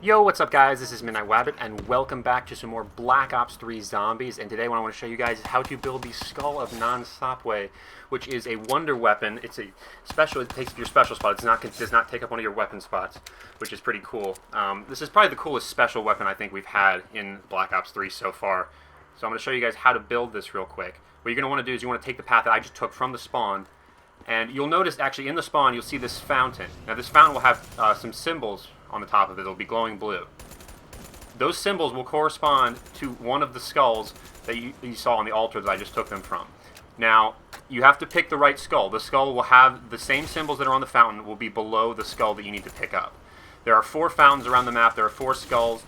Yo, what's up guys? This is Midnight Wabbit and welcome back to some more Black Ops 3 Zombies, and today what I want to show you guys is how to build the Skull of NAN, which is a wonder weapon. It's a special, it takes up your special spot. It does not take up one of your weapon spots, which is pretty cool. This is probably the coolest special weapon I think we've had in Black Ops 3 so far. So I'm going to show you guys how to build this real quick. What you're going to want to do is you want to take the path that I just took from the spawn, and you'll notice actually in the spawn you'll see this fountain. Now this fountain will have some symbols on the top of it. It'll be glowing blue. Those symbols will correspond to one of the skulls that you saw on the altar that I just took them from. Now, you have to pick the right skull. The skull will have the same symbols that are on the fountain will be below the skull that you need to pick up. There are 4 fountains around the map. There are 4 skulls.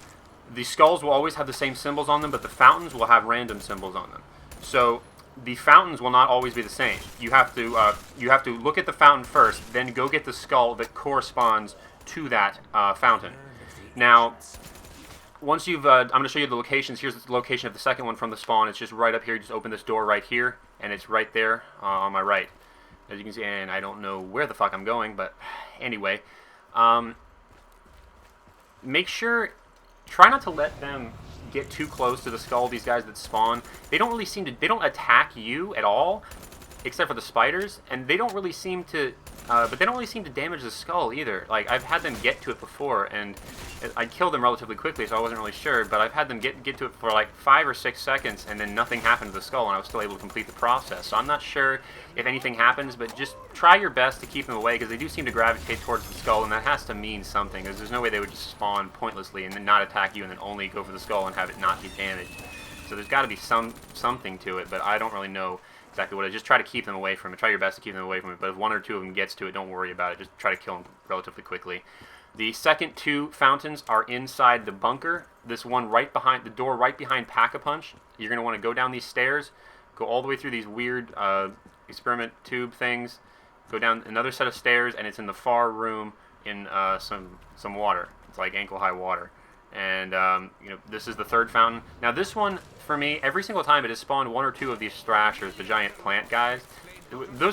The skulls will always have the same symbols on them, but the fountains will have random symbols on them. So the fountains will not always be the same. You have to look at the fountain first, then go get the skull that corresponds to that fountain. Now, once you've, I'm going to show you the locations. Here's the location of the second one from the spawn. It's just right up here. You just open this door right here, and it's right there on my right, as you can see. And I don't know where the fuck I'm going, but anyway, make sure, try not to let them get too close to the skull. These guys that spawn, they don't really seem to, they don't attack you at all, except for the spiders, and they don't really seem to, but they don't really seem to damage the skull either. Like, I've had them get to it before, and I killed them relatively quickly, so I wasn't really sure, but I've had them get to it for like 5 or 6 seconds, and then nothing happened to the skull, and I was still able to complete the process. So I'm not sure if anything happens, but just try your best to keep them away, because they do seem to gravitate towards the skull, and that has to mean something, because there's no way they would just spawn pointlessly and then not attack you and then only go for the skull and have it not get damaged. So there's got to be something to it, but I don't really know exactly what it is. Just try to keep them away from it. Try your best to keep them away from it. But if 1 or 2 of them gets to it, don't worry about it. Just try to kill them relatively quickly. The second 2 fountains are inside the bunker. This one right behind the door, right behind Pack-a-Punch. You're going to want to go down these stairs, go all the way through these weird experiment tube things, go down another set of stairs, and it's in the far room in some water. It's like ankle-high water. And you know, this is the 3rd fountain. Now this one, for me, every single time it has spawned 1 or 2 of these thrashers, the giant plant guys.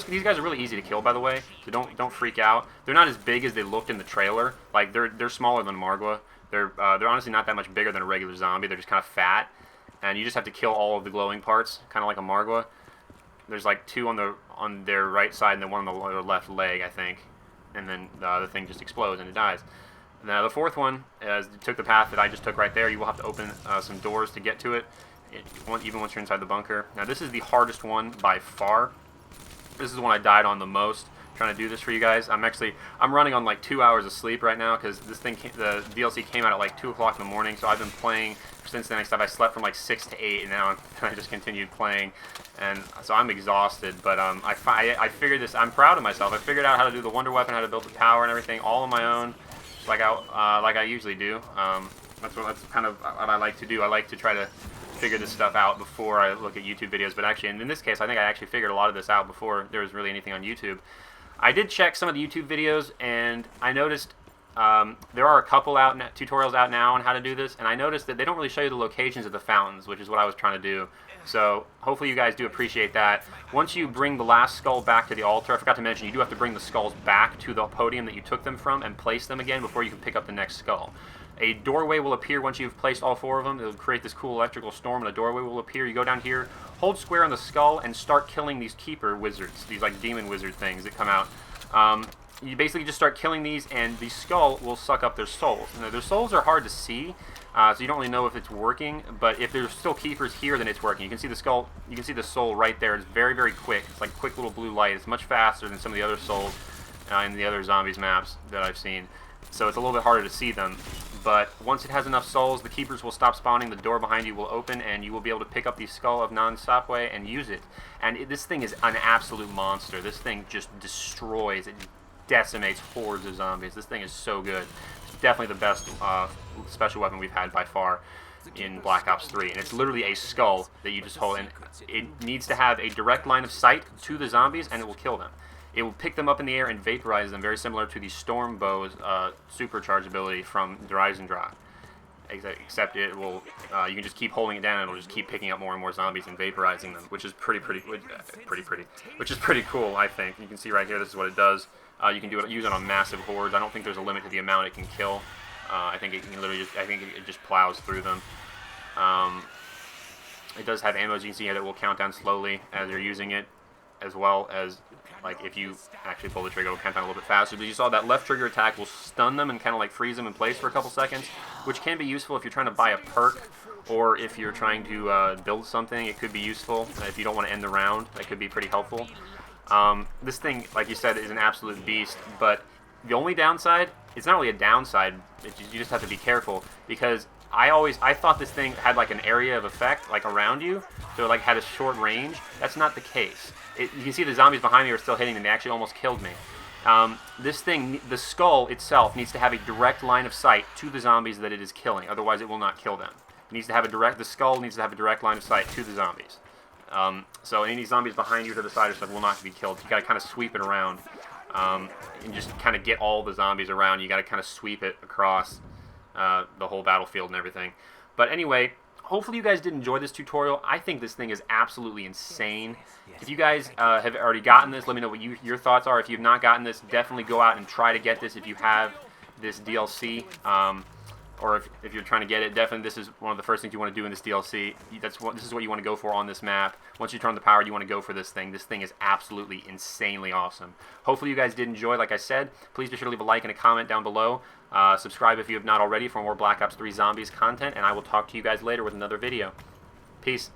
These guys are really easy to kill, by the way, so don't freak out. They're not as big as they looked in the trailer. Like, they're smaller than Margwa. They're honestly not that much bigger than a regular zombie. They're just kind of fat, and you just have to kill all of the glowing parts, kind of like a Margwa. There's like 2 on their right side and then 1 on their left leg, I think, and then the other thing just explodes and it dies. Now the 4th one, as you took the path that I just took right there, you will have to open some doors to get to it, even once you're inside the bunker. Now this is the hardest one by far. This is the one I died on the most, trying to do this for you guys. I'm running on like 2 hours of sleep right now, because this thing, the DLC came out at like 2 o'clock in the morning, so I've been playing since then. I slept from like 6 to 8, and now I just continued playing, and so I'm exhausted, but I figured this, I'm proud of myself. I figured out how to do the wonder weapon, how to build the tower and everything, all on my own. Like I usually do. That's kind of what I like to do. I like to try to figure this stuff out before I look at YouTube videos. But actually, and in this case, I think I actually figured a lot of this out before there was really anything on YouTube. I did check some of the YouTube videos, and I noticed there are a couple tutorials out now on how to do this. And I noticed that they don't really show you the locations of the fountains, which is what I was trying to do. So hopefully you guys do appreciate that. Once you bring the last skull back to the altar, I forgot to mention, you do have to bring the skulls back to the podium that you took them from and place them again before you can pick up the next skull. A doorway will appear once you've placed all 4 of them. It'll create this cool electrical storm, and a doorway will appear. You go down here, hold square on the skull, and start killing these keeper wizards, these like demon wizard things that come out. You basically just start killing these, and the skull will suck up their souls. Now, their souls are hard to see, so you don't really know if it's working, but if there's still keepers here, then it's working. You can see the skull, you can see the soul right there. It's very, very quick. It's like a quick little blue light. It's much faster than some of the other souls in the other zombies maps that I've seen. So it's a little bit harder to see them. But once it has enough souls, the keepers will stop spawning, the door behind you will open, and you will be able to pick up the Skull of NAN and use it. And this thing is an absolute monster. This thing just destroys, it decimates hordes of zombies. This thing is so good. It's definitely the best special weapon we've had by far in Black Ops 3. And it's literally a skull that you just hold, and it needs to have a direct line of sight to the zombies, and it will kill them. It will pick them up in the air and vaporize them, very similar to the Storm Bow's supercharge ability from Horizon Drop. Except it will, you can just keep holding it down, and it'll just keep picking up more and more zombies and vaporizing them, which is pretty cool, I think. You can see right here, this is what it does. You can use it on massive hordes. I don't think there's a limit to the amount it can kill. I think it can literally just, I think it just plows through them. It does have ammo, as you can see here, that will count down slowly as you're using it, as well as, like, if you actually pull the trigger, it'll count down a little bit faster. But you saw that left trigger attack will stun them and kind of like freeze them in place for a couple seconds, which can be useful if you're trying to buy a perk, or if you're trying to build something. It could be useful. If you don't want to end the round, that could be pretty helpful. This thing, like you said, is an absolute beast, but the only downside, it's not really a downside, you just have to be careful, because I thought this thing had like an area of effect, like around you, so it like had a short range. That's not the case. You can see the zombies behind me are still hitting them. They actually almost killed me. This thing, the skull itself, needs to have a direct line of sight to the zombies that it is killing. Otherwise, it will not kill them. It needs to have the skull needs to have a direct line of sight to the zombies. So any zombies behind you to the side or stuff will not be killed. You got to kind of sweep it around, and just kind of get all the zombies around. You got to kind of sweep it across the whole battlefield and everything. But anyway, hopefully you guys did enjoy this tutorial. I think this thing is absolutely insane. If you guys have already gotten this, let me know what your thoughts are. If you've not gotten this, definitely go out and try to get this if you have this DLC. Or if you're trying to get it, definitely this is one of the first things you want to do in this DLC. This is what you want to go for on this map. Once you turn on the power, you want to go for this thing. This thing is absolutely insanely awesome. Hopefully you guys did enjoy. Like I said, please be sure to leave a like and a comment down below. Subscribe if you have not already for more Black Ops 3 Zombies content, and I will talk to you guys later with another video. Peace.